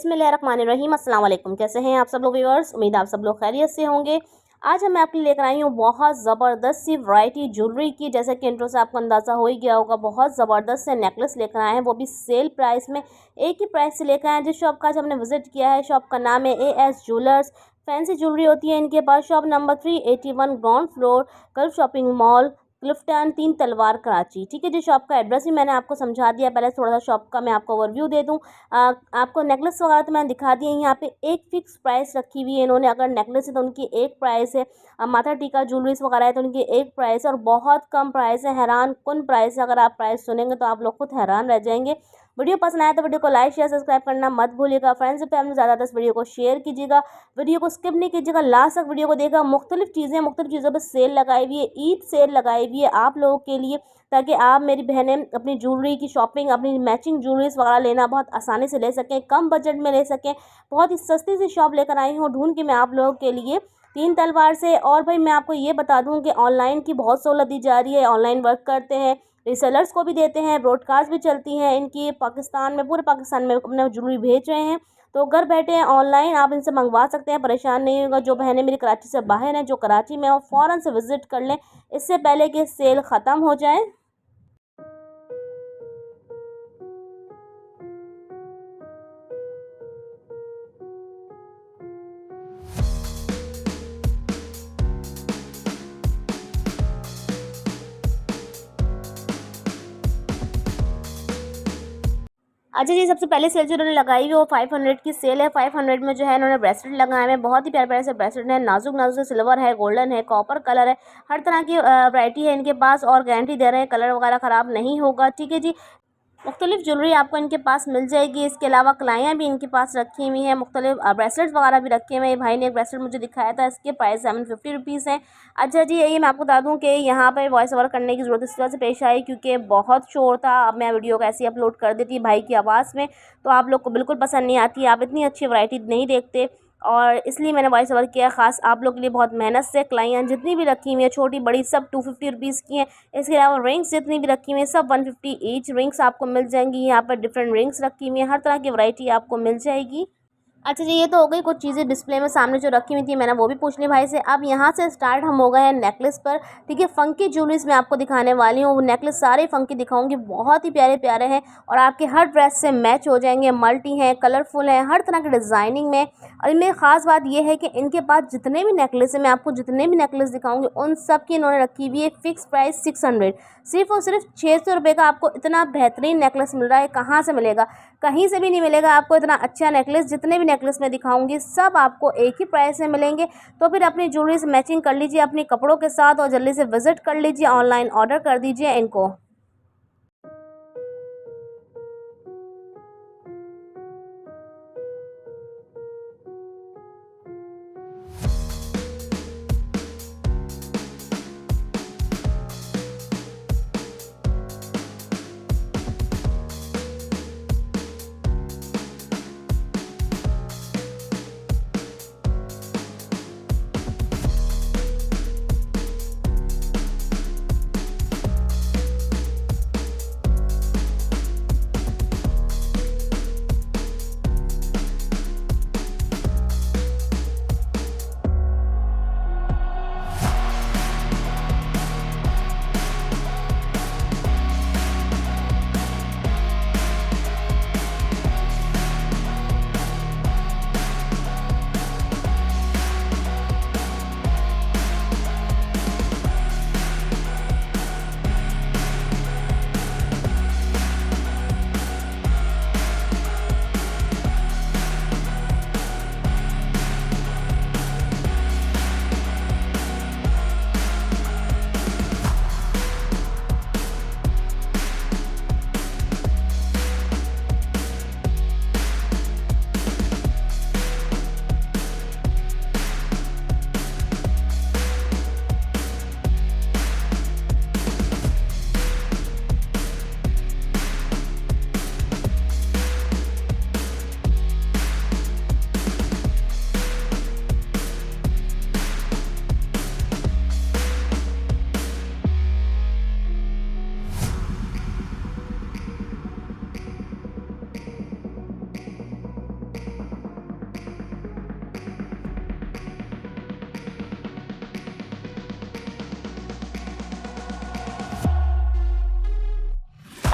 बिस्मिल्लाहिर्रहमानिर्रहीम। अस्सलाम वालेकुम। कैसे हैं आप सब लोग व्यूअर्स? उम्मीद आप सब लोग खैरियत से होंगे। आज मैं आपके लिए लेकर आई हूँ बहुत ज़बरदस्त सी वैरायटी ज्वेलरी की। जैसे कि इंट्रो से आपको अंदाज़ा हो ही गया होगा, बहुत ज़बरदस्त से नेकलेस लेकर आए हैं, वो भी सेल प्राइस में। एक ही प्राइस से लेकर आए हैं। जिस शॉप का आज हमने विजिट किया है, शॉप का नाम है AS ज्वेलर्स। फैंसी ज्वेलरी होती है इनके पास। Shop number 381 ground floor, Gulf shopping mall, Clifton, 3 Talwar, Karachi. ठीक है जी, शॉप का एड्रेस भी मैंने आपको समझा दिया। पहले थोड़ा सा शॉप का मैं आपको ओवरव्यू दे दूं। आपको नेकलेस वगैरह तो मैंने दिखा दिए। यहाँ पे एक फिक्स प्राइस रखी हुई है इन्होंने। अगर नेकलेस है तो उनकी एक प्राइस है, माथा टीका ज्वेलरीज वगैरह है तो उनकी एक प्राइस है, और बहुत कम प्राइस है, हैरान कुन प्राइस है। अगर आप प्राइस सुनेंगे तो आप लोग खुद हैरान रह जाएंगे। वीडियो पसंद आया तो वीडियो को लाइक शेयर सब्सक्राइब करना मत भूलिएगा। फ्रेंड्स फैमिली ज़्यादा इस वीडियो को शेयर कीजिएगा, वीडियो को स्किप नहीं कीजिएगा, लास्ट तक वीडियो को देखा। मुख्तलिफ चीज़ों पर सेल लगाई हुई है, ईद सेल लगाई हुई है आप लोगों के लिए, ताकि आप मेरी बहनें अपनी ज्वेलरी की शॉपिंग, अपनी मैचिंग ज्वेलरीज वगैरह लेना बहुत आसानी से ले सकें, कम बजट में ले सकें। बहुत ही सस्ती सी शॉप लेकर आई हूँ ढूंढ के मैं आप लोगों के लिए, 3 तलवार से। और भाई मैं आपको ये बता दूं कि ऑनलाइन की बहुत सहूलत दी जा रही है। ऑनलाइन वर्क करते हैं, रीसेलर्स को भी देते हैं, ब्रॉडकास्ट भी चलती हैं इनकी पाकिस्तान में, पूरे पाकिस्तान में अपने ज्वेलरी भेज रहे हैं। तो घर बैठे हैं ऑनलाइन आप इनसे मंगवा सकते हैं, परेशान नहीं होगा। जो बहनें मेरी कराची से बाहर हैं, जो कराची में, वो फ़ौरन से विज़िट कर लें इससे पहले कि सेल ख़त्म हो जाए। अच्छा जी, सबसे पहले सेल जो उन्होंने लगाई हुई वो 500 की सेल है। 500 में जो है इन्होंने ब्रेसलेट लगाए हुए हैं, बहुत ही प्यारे प्यारे से ब्रेसलेट है, नाजुक नाजुक से, सिल्वर है, गोल्डन है, कॉपर कलर है, हर तरह की वैरायटी है इनके पास, और गारंटी दे रहे हैं कलर वगैरह ख़राब नहीं होगा। ठीक है जी, मुख्तलिफ ज्वेलरी आपको इनके पास मिल जाएगी। इसके अलावा कलाइयाँ भी इनके पास रखी हुई हैं, मुख्तलिफ ब्रेसलेट्स वगैरह भी रखे हुए हैं। भाई ने एक ब्रेसलेट मुझे दिखाया था, इसके प्राइस 750 रुपीज़ हैं। अच्छा जी, ये मैं आपको बता दूं कि यहाँ पर वॉइस ओवर करने की ज़रूरत इस वजह से पेश आई क्योंकि बहुत शोर था। अब मैं वीडियो को ऐसे ही अपलोड कर देती भाई की आवाज़ में, तो आप लोग को बिल्कुल पसंद नहीं आती, आप इतनी अच्छी वैरायटी नहीं देखते, और इसलिए मैंने वॉइस ओवर किया। ख़ास आप लोग के लिए बहुत मेहनत से। क्लाइयाँ जितनी भी रखी हुई हैं, छोटी बड़ी, सब 250 रुपीज़ की हैं। इसके अलावा रिंग्स जितनी भी रखी हुई हैं, सब 150 ईच रिंग्स आपको मिल जाएंगी। यहाँ पर डिफरेंट रिंग्स रखी हुई हैं, हर तरह की वैरायटी आपको मिल जाएगी। अच्छा जी, ये तो हो गई कुछ चीज़ें डिस्प्ले में सामने जो रखी हुई थी, मैंने वो भी पूछ ली भाई से। अब यहाँ से स्टार्ट हम हो गए हैं नेकलेस पर। ठीक है, फंकी ज्वेलरीज मैं आपको दिखाने वाली हूँ। वो नेकलेस सारे फंकी दिखाऊंगी, बहुत ही प्यारे प्यारे हैं और आपके हर ड्रेस से मैच हो जाएंगे। मल्टी हैं, कलरफुल हैं, हर तरह के डिज़ाइनिंग में। और इनमें ख़ास बात यह है कि इनके पास जितने भी नेकलेस हैं, मैं आपको जितने भी नेकलेस दिखाऊंगी उन सब की इन्होंने रखी हुई है फिक्स प्राइस 600। सिर्फ और सिर्फ 600 रुपये का आपको इतना बेहतरीन नेकलेस मिल रहा है। कहाँ से मिलेगा? कहीं से भी नहीं मिलेगा आपको इतना अच्छा नेकलेस। जितने भी नेकलेस मैं दिखाऊंगी सब आपको एक ही प्राइस में मिलेंगे। तो फिर अपनी ज्वेलरी से मैचिंग कर लीजिए अपने कपड़ों के साथ, और जल्दी से विजिट कर लीजिए, ऑनलाइन ऑर्डर कर दीजिए इनको।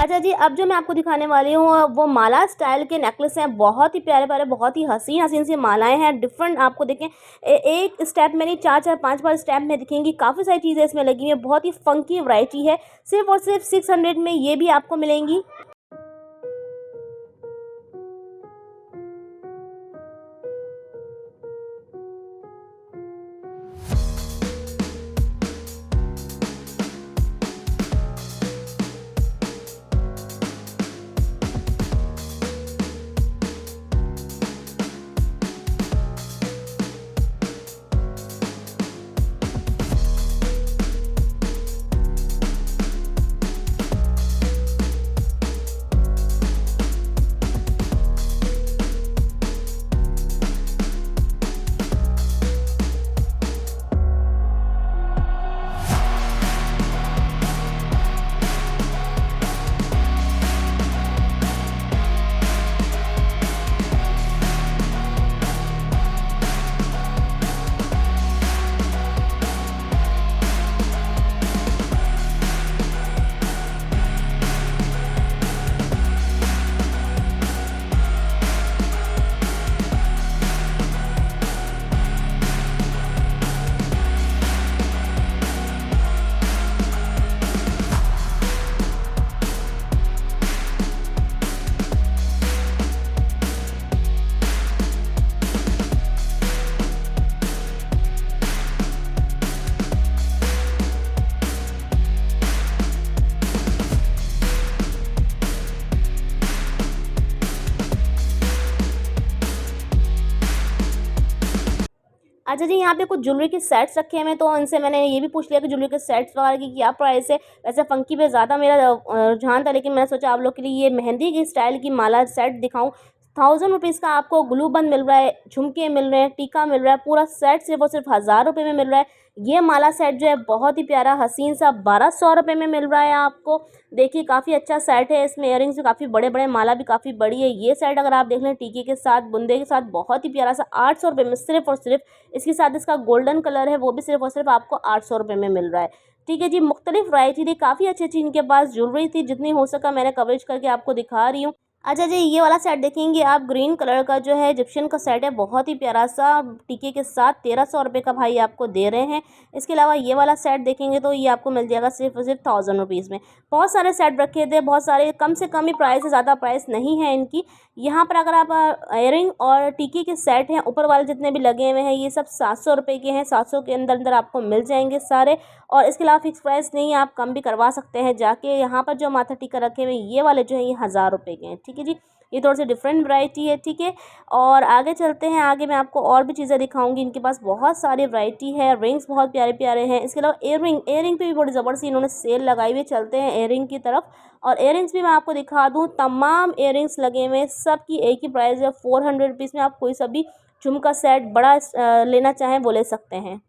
अच्छा जी, अब जो मैं आपको दिखाने वाली हूँ वो माला स्टाइल के नेकलेस हैं। बहुत ही प्यारे प्यारे, बहुत ही हसीन हसीन सी मालाएं हैं। डिफरेंट आपको देखें एक स्टेप में नहीं, चार चार पांच पांच स्टेप में दिखेंगी। काफ़ी सारी चीज़ें इसमें लगी हुई हैं। बहुत ही फंकी वैरायटी है। सिर्फ और सिर्फ 600 में ये भी आपको मिलेंगी। अच्छा जी, यहाँ पे कुछ ज्वेलरी के सेट्स रखे हुए हैं, तो उनसे मैंने ये भी पूछ लिया कि ज्वेलरी के सेट्स वगैरह की क्या प्राइस है। वैसे फंकी पे ज़्यादा मेरा रुझान था, लेकिन मैंने सोचा आप लोग के लिए ये मेहंदी की स्टाइल की माला सेट दिखाऊं। 1000 रुपीज़ का आपको ग्लू बंद मिल रहा है, झुमके मिल रहे हैं, टीका मिल रहा है। पूरा सेट सिर्फ और सिर्फ 1000 रुपये में मिल रहा है। ये माला सेट जो है बहुत ही प्यारा हसीन सा 1200 रुपये में मिल रहा है आपको। देखिए काफ़ी अच्छा सेट है। इसमें इयररिंग्स भी काफ़ी बड़े बड़े, माला भी काफ़ी बड़ी है। ये सेट अगर आप देख लें टीके के साथ, बुंदे के साथ, बहुत ही प्यारा सा 800 रुपये में सिर्फ और सिर्फ। इसके साथ इसका गोल्डन कलर है, वो भी सिर्फ और सिर्फ आपको 800 रुपये में मिल रहा है। ठीक है जी, मुख्तलिफ वैरायटी थी, काफ़ी अच्छी अच्छी इनके पास ज्वेलरी थी। जितनी हो सका मैंने कवरेज करके आपको दिखा रही हूँ। अच्छा जी, ये वाला सेट देखेंगे आप, ग्रीन कलर का जो है इजिप्शियन का सेट है, बहुत ही प्यारा सा टीके के साथ 1300 रुपये का भाई आपको दे रहे हैं। इसके अलावा ये वाला सेट देखेंगे तो ये आपको मिल जाएगा सिर्फ और सिर्फ 1000 रुपीज़ में। बहुत सारे सेट रखे थे, बहुत सारे, कम से कम ही प्राइस है, ज़्यादा प्राइस नहीं है इनकी। यहाँ पर अगर आप इयरिंग और टीके के सेट हैं, ऊपर वाले जितने भी लगे हुए हैं, ये सब 700 रुपये के हैं। 700 के अंदर अंदर आपको मिल जाएंगे सारे। और इसके अलावा फिक्स प्राइस नहीं है, आप कम भी करवा सकते हैं जाके। यहाँ पर जो माथा टीका रखे हुए हैं ये वाले जो है ये 1000 रुपये के हैं। ठीक है जी, ये थोड़ी सी डिफरेंट वैरायटी है। ठीक है, और आगे चलते हैं। आगे मैं आपको और भी चीज़ें दिखाऊंगी। इनके पास बहुत सारी वैरायटी है। रिंग्स बहुत प्यारे प्यारे हैं। इसके अलावा एयरिंग पे भी बड़ी ज़बरदस्त इन्होंने सेल लगाई हुई है। चलते हैं एयरिंग की तरफ। और एयरिंग्स भी मैं आपको दिखा दूँ, तमाम एयरिंग्स लगे हुए हैं। सब की एक ही प्राइस है, 400 रुपीज़ में आप कोई सा भी झुमका सेट बड़ा लेना चाहें वो ले सकते हैं।